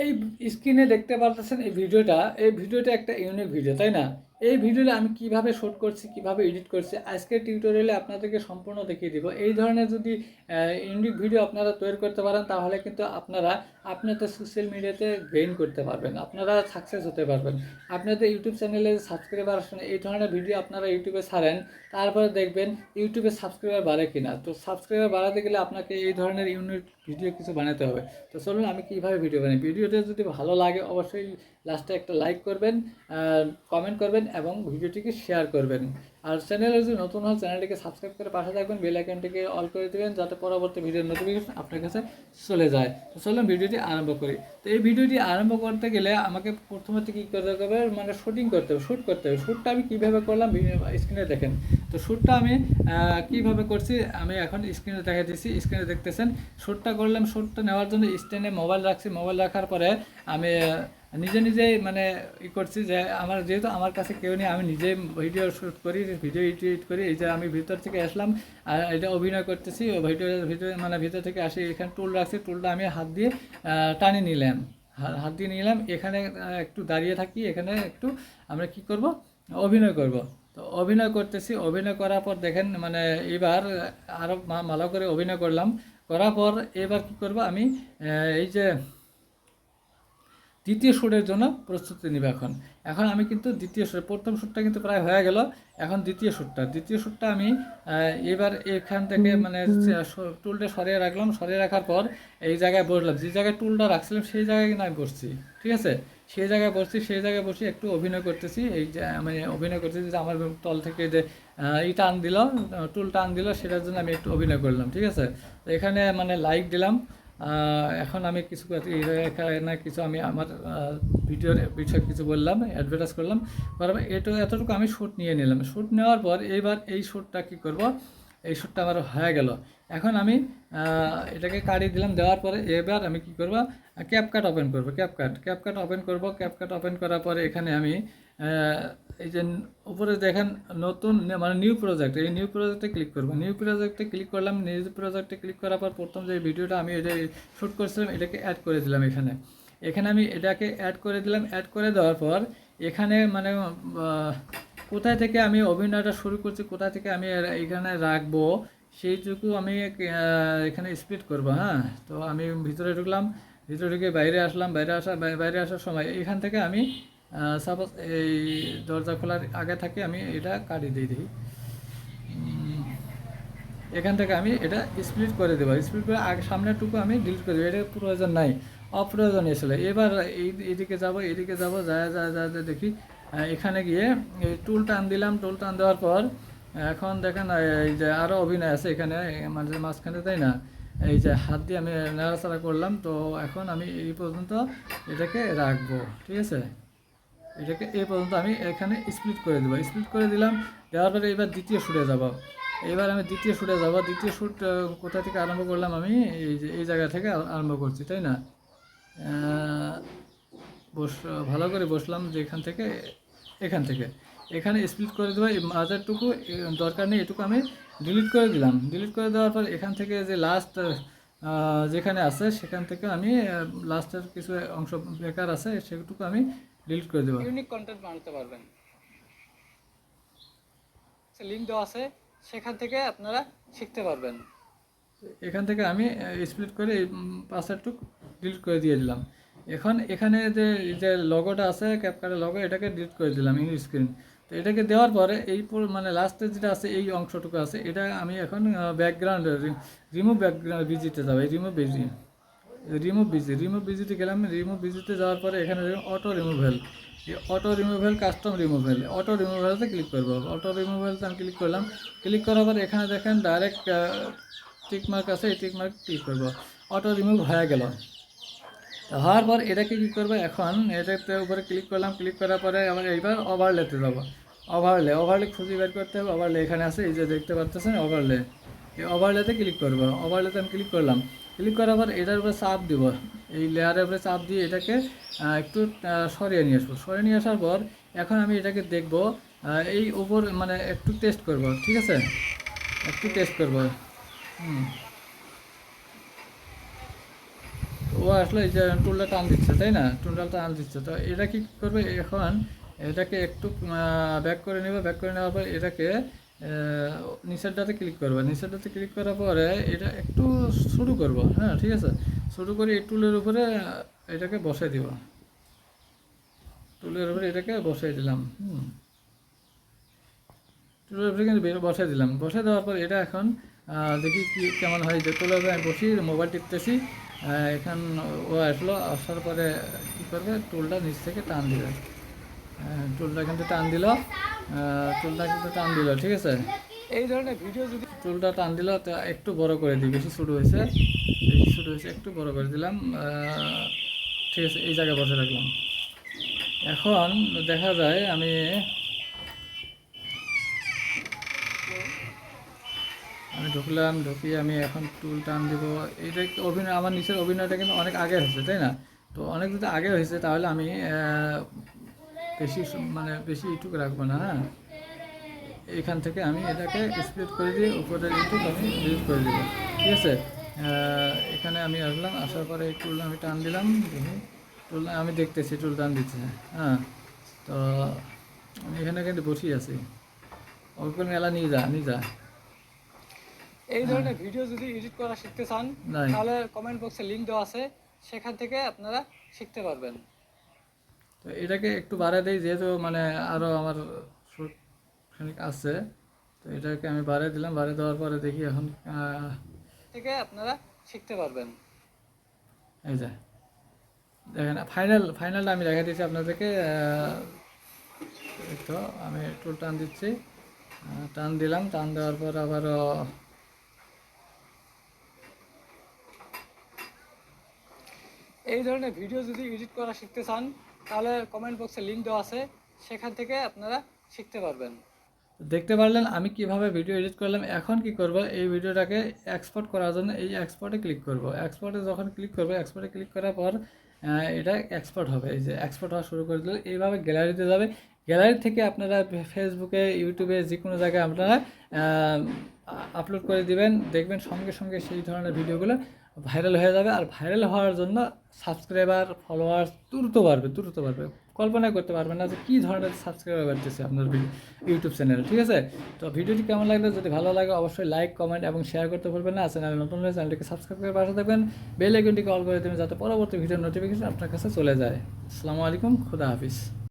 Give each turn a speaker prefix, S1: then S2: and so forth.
S1: এই স্ক্রিনে দেখতে পারতেছেন এই ভিডিওটা একটা ইউনিক ভিডিও, তাই না? এই ভিডিওটা আমি কিভাবে শুট করছি, কিভাবে এডিট করছি, আজকের টিউটোরিয়ালে আপনাদেরকে সম্পূর্ণ দেখিয়ে দিব। এই ধরনের যদি ইউনিক ভিডিও আপনারা তৈরি করতে পারেন, তাহলে কিন্তু আপনারা আপনাদের সোশ্যাল মিডিয়াতে গেইন করতে পারবেন, আপনারা সাকসেস হতে পারবেন। আপনাদের ইউটিউব চ্যানেলে সাবস্ক্রাইবার আসে না, এই ধরনের ভিডিও আপনারা ইউটিউবে ছাড়েন, তারপরে দেখবেন ইউটিউবে সাবস্ক্রাইবার বাড়ে কিনা। তো সাবস্ক্রাইবার বাড়াতে গেলে আপনাকে এই ধরনের ইউনিক ভিডিও কিছু বানাতে হবে। তো চলুন আমি কীভাবে ভিডিও বানাই। ভিডিওটা যদি ভালো লাগে অবশ্যই লাস্টে একটা লাইক করবেন, কমেন্ট করবেন এবং ভিডিওটিকে শেয়ার করবেন। আর চ্যানেলে যদি নতুন হয় চ্যানেলটিকে সাবস্ক্রাইব করে পাশে থাকবেন, বেল আইকনটিকে অল করে দেবেন যাতে পরবর্তী ভিডিওর নোটিফিকেশন আপনার কাছে চলে যায়। তো চলুন ভিডিওটি আরম্ভ করি। তো এই ভিডিওটি আরম্ভ করতে গেলে আমাকে প্রথমত কী করতে হবে, মানে শ্যুট করতে হবে। শ্যুটটা আমি কীভাবে করলাম স্ক্রিনে দেখেন। তো শ্যুটটা আমি কীভাবে করছি আমি এখন স্ক্রিনে দেখা দিচ্ছি, স্ক্রিনে দেখতেছেন। শ্যুটটা করলাম, শ্যুটটা নেওয়ার জন্য স্ট্যান্ডে মোবাইল রাখছি। মোবাইল রাখার পরে আমি নিজেই মানে করছি যে যেহেতু আমার কাছে কেউ নেই, আমি নিজেই ভিডিও শ্যুট করি, ভিডিও এডিট করি। এই যে আমি ভিতর থেকে আসলাম আর এটা অভিনয় করতেছি, ভিডিও মানে ভিতর থেকে আসি, এখানে টুল রাখছি, টুলটা আমি হাত দিয়ে টানি নিলাম, হাত দিয়ে নিলাম। এখানে একটু দাঁড়িয়ে থাকি, এখানে একটু আমরা কি করব, অভিনয় করব। তো অভিনয় করতেছি, অভিনয় করার পর দেখেন মানে এবার আরও ভালো করে অভিনয় করলাম। করার পর এবার কি করব আমি, এই যে দ্বিতীয় শ্যুটের জন্য প্রস্তুতি নিব। এখন আমি কিন্তু দ্বিতীয় শ্যুট, প্রথম শ্যুটটা কিন্তু প্রায় হয়ে গেল, এখন দ্বিতীয় শ্যুটটা আমি এবার এখান থেকে মানে টুলটা সরিয়ে রাখলাম। সরিয়ে রাখার পর এই জায়গায় বসলাম, যে জায়গায় টুলটা রাখছিলাম সেই জায়গায় কিন্তু আমি বসছি, ঠিক আছে? সেই জায়গায় বসে একটু অভিনয় করতেছি। এই যে আমি অভিনয় করতেছি যে আমার তল থেকে যে টান দিল, টুল টান দিল, সেটার জন্য আমি একটু অভিনয় করলাম, ঠিক আছে? তো এখানে মানে লাইক দিলাম। এখন আমি কিছু আমি আমার ভিডিওর বিষয়ে কিছু বললাম, অ্যাডভার্টাইজ করলাম। এতটুকু আমি শ্যুট নিয়ে নিলাম। শ্যুট নেওয়ার পর এইবার এই শ্যুটটা কী করব, এই শ্যুটটা আমার হয়ে গেল। এখন আমি এটাকে কাটিয়ে দিলাম। দেওয়ার পরে এবার আমি কি করব, ক্যাপকাট ওপেন করব। ক্যাপকাট ওপেন করার পরে এখানে আমি এই যে উপরে দেখেন নতুন মানে নিউ প্রজেক্ট, এই নিউ প্রজেক্টে ক্লিক করব। নিউ প্রজেক্টে ক্লিক করলাম। নিউ প্রজেক্টে ক্লিক করার পর প্রথম যে ভিডিওটা আমি এটা শ্যুট করেছিলাম এটাকে অ্যাড করে দিলাম। এখানে আমি এটাকে অ্যাড করে দিলাম। অ্যাড করে দেওয়ার পর এখানে মানে কোথায় থেকে আমি অভিনয়টা শুরু করছি, কোথা থেকে আমি এখানে রাখবো সেইটুকু আমি এখানে স্প্লিট করব। হ্যাঁ, তো আমি ভিতরে ঢুকলাম, ভিতরে ঢুকে বাইরে আসার সময় এখান থেকে আমি সাপোজ এই দরজা খোলার আগে থাকে আমি এটা কাটিয়ে দিই। এখান থেকে আমি এটা স্প্লিট করে দেবো। স্প্লিট করে আগে সামনেরটুকু আমি ডিলিট করে দেবো, এটা প্রয়োজন নাই, অপ্রয়োজনীয় ছিল। এবার এদিকে যাব যা দেখি এখানে গিয়ে এই টুল টান দিলাম। টুল টান দেওয়ার পর এখন দেখেন এই যে আরও অভিনয় আছে এখানে মানে মাঝখানে, তাই না? এই যে হাত দিয়ে আমি নাড়াচাড়া করলাম। তো এখন আমি এই পর্যন্ত এটাকে রাখবো, ঠিক আছে? এটাকে এই পর্যন্ত আমি এখানে স্প্লিট করে দেবো। স্প্লিট করে দিলাম। দেওয়ার পরে এবার দ্বিতীয় শ্যুটে যাব। দ্বিতীয় শ্যুট কোথা থেকে আরম্ভ করলাম আমি, এই জায়গা থেকে আরম্ভ করছি, তাই না? ভালো করে বসলাম, যে এখান থেকে এখানে স্প্লিট করে দেবো। এই মাঝেরটুকু দরকার নেই, এটুকু আমি ডিলিট করে দিলাম। ডিলিট করে দেওয়ার পর এখান থেকে যে লাস্ট যেখানে আছে সেখান থেকে আমি লাস্টের কিছু অংশ বেকার আছে সেটুকু আমি ডিলিট করে দেবো। ইউনিক কন্টেন্ট বানাতে পারবেন, লিঙ্ক দেওয়া আছে, সেখান থেকে আপনারা শিখতে পারবেন। এখান থেকে আমি স্প্লিট করে এই পাসওয়ার্ডটুকু ডিলিট করে দিয়ে দিলাম। এখন এখানে যে লগোটা আছে, ক্যাপকাটের লগো, এটাকে ডিলিট করে দিলাম ইন স্ক্রিন। তো এটাকে দেওয়ার পরে এই মানে লাস্টে যেটা আছে এই অংশটুকু আছে, এটা আমি এখন ব্যাকগ্রাউন্ড রিমুভ ব্যাকগ্রাউন্ড ভিজিটে যাবো। এই রিমুভ ভিজিটে গেলাম। রিমুভ ভিজিটে যাওয়ার পরে এখানে অটো রিমুভেল কাস্টম রিমুভেলতে ক্লিক করবো। অটো রিমুভেলতে আমি ক্লিক করলাম। ক্লিক করার পরে এখানে দেখেন ডাইরেক্ট টিকমার্ক আছে, এই টিকমার্ক ক্লিক করবো। অটো রিমুভ হয়ে গেল। হওয়ার পর এটাকে কী করবো, এখন এটাতে উপরে ক্লিক করলাম। ক্লিক করার পরে আবার এইবার ওভারলেতে যাবো। ওভারলে খুঁজে বের করতে হবে। ওভারলে এখানে আছে, এই যে দেখতে পাচ্ছেন ওভারলে, এই ওভারলেতে ক্লিক করবো। ওভারলেতে আমি ক্লিক করলাম। ক্লিক করার পর এটার উপরে চাপ দিব, এই লেয়ারের উপরে চাপ দিয়ে এটাকে একটু সরিয়ে নিয়ে আসবো। সরিয়ে নিয়ে আসার পর এখন আমি এটাকে দেখব, এই উপর মানে একটু টেস্ট করব, ঠিক আছে? একটু টেস্ট করব। ও আসলে এই যে টুলটা টান দিচ্ছে, তাই না, টুলটা টান দিচ্ছে। তো এটা কি করবে এখন, এটাকে একটু ব্যাক করে নেবে, ব্যাক করে নেওয়ার পর এটাকে নিচেরটাতে ক্লিক করবো, নিচেরটাতে ক্লিক করার পরে এটা একটু শুরু করব, হ্যাঁ ঠিক আছে, শুরু করে এই টুলের উপরে এটাকে বসাই দিব, টুলের উপরে এটাকে বসাই দিলাম। টুলের উপরে কিন্তু বসাই দিলাম, বসাই দেওয়ার পর এটা এখন দেখি কি কেমন হয়। যে টুলের উপরে আমি বসি, মোবাইল টিপতেছি, এখান ও আসলো, আসার পরে কী করবে, টুলটা নিচ থেকে টান দিবে, টুলটা কিন্তু টান দিল, টুলটা কিন্তু টান দিল, ঠিক আছে। এই ধরনের ভিডিও যদি টুলটা টান দিল, তো একটু বড় করে দিই, বেশি ছোটো হয়েছে, বেশি ছোটো হয়েছে, একটু বড় করে দিলাম, ঠিক আছে, এই জায়গায় বসে রাখলাম। এখন দেখা যায় আমি ঢুকলাম, ঢুকিয়ে আমি এখন টুল টান দিব। এটা অভিনয়, আমার নিচের অভিনয়টা কিন্তু অনেক আগে হয়েছে, তাই না। তো অনেক যদি আগে হয়েছে তাহলে আমি বেশি মানে বেশি ইউটিউব রাখবো না, হ্যাঁ। এইখান থেকে আমি এটাকে স্প্লিট করে দিয়ে উপরের ইউটিউব আমি ডিলিট করে দিব, ঠিক আছে। এখানে আমি আসলাম, আসার পরে এই টুল আমি টান দিলাম, টুল আমি দেখতেছি টুল টান দিচ্ছে, হ্যাঁ। তো আমি এখানে কিন্তু বসেই আছি, ওকে মেলা নিয়ে যা, নিয়ে যা। এই ধরনের ভিডিও যদি এডিট করা শিখতে চান তাহলে কমেন্ট বক্সে লিংক দেওয়া আছে, সেখান থেকে আপনারা শিখতে পারবেন। তো এটাকে একটু বাড়ায় দিই, যেহেতু মানে আরও আমার খানিক আছে, তো এটাকে আমি বাড়িয়ে দিলাম, বাড়িয়ে দেওয়ার পরে দেখি এখন থেকে আপনারা শিখতে পারবেন। এই যে দেখেন ফাইনালটা আমি দেখা দিচ্ছি আপনাদেরকে। তো আমি টুল টান দিচ্ছি, টান দিলাম, টান দেওয়ার পর আবারও এই ধরনের ভিডিও যদি এডিট করা শিখতে চান তাহলে কমেন্ট বক্সে লিংক দেওয়া আছে, সেখান থেকে আপনারা শিখতে পারবেন। দেখতে পারলেন আমি কিভাবে ভিডিও এডিট করলাম। এখন কি করব, এই ভিডিওটাকে এক্সপোর্ট করার জন্য এই এক্সপোর্টে ক্লিক করব। এক্সপোর্টে যখন ক্লিক করব, এক্সপোর্টে ক্লিক করার পর এটা এক্সপোর্ট হবে, এই যে এক্সপোর্ট হওয়া শুরু করে দিলে এইভাবে গ্যালারিতে যাবে। গ্যালারি থেকে আপনারা ফেসবুকে, ইউটিউবে যে কোনো জায়গায় আপনারা আপলোড করে দিবেন, দেখবেন সঙ্গে সঙ্গে সেই ধরনের ভিডিওগুলো ভাইরাল হয়ে যাবে। আর ভাইরাল হওয়ার জন্য সাবস্ক্রাইবার, ফলোয়ার্স দ্রুত বাড়বে, দ্রুত বাড়বে। কল্পনা করতে পারবেন না যে কী ধরনের সাবস্ক্রাইবার বাড়তেছে আপনার ইউটিউব চ্যানেল, ঠিক আছে। তো ভিডিওটি কেমন লাগলো, যদি ভালো লাগে অবশ্যই লাইক, কমেন্ট এবং শেয়ার করতে ভুলবেন না। চ্যানেল নতুন হলে চ্যানেলটিকে সাবস্ক্রাইব করে পাশে থাকবেন, বেল আইকনটিকে অল করে দেবেন যাতে পরবর্তী ভিডিওর নোটিফিকেশন আপনার কাছে চলে যায়। আসসালামু আলাইকুম, খুদা হাফিজ।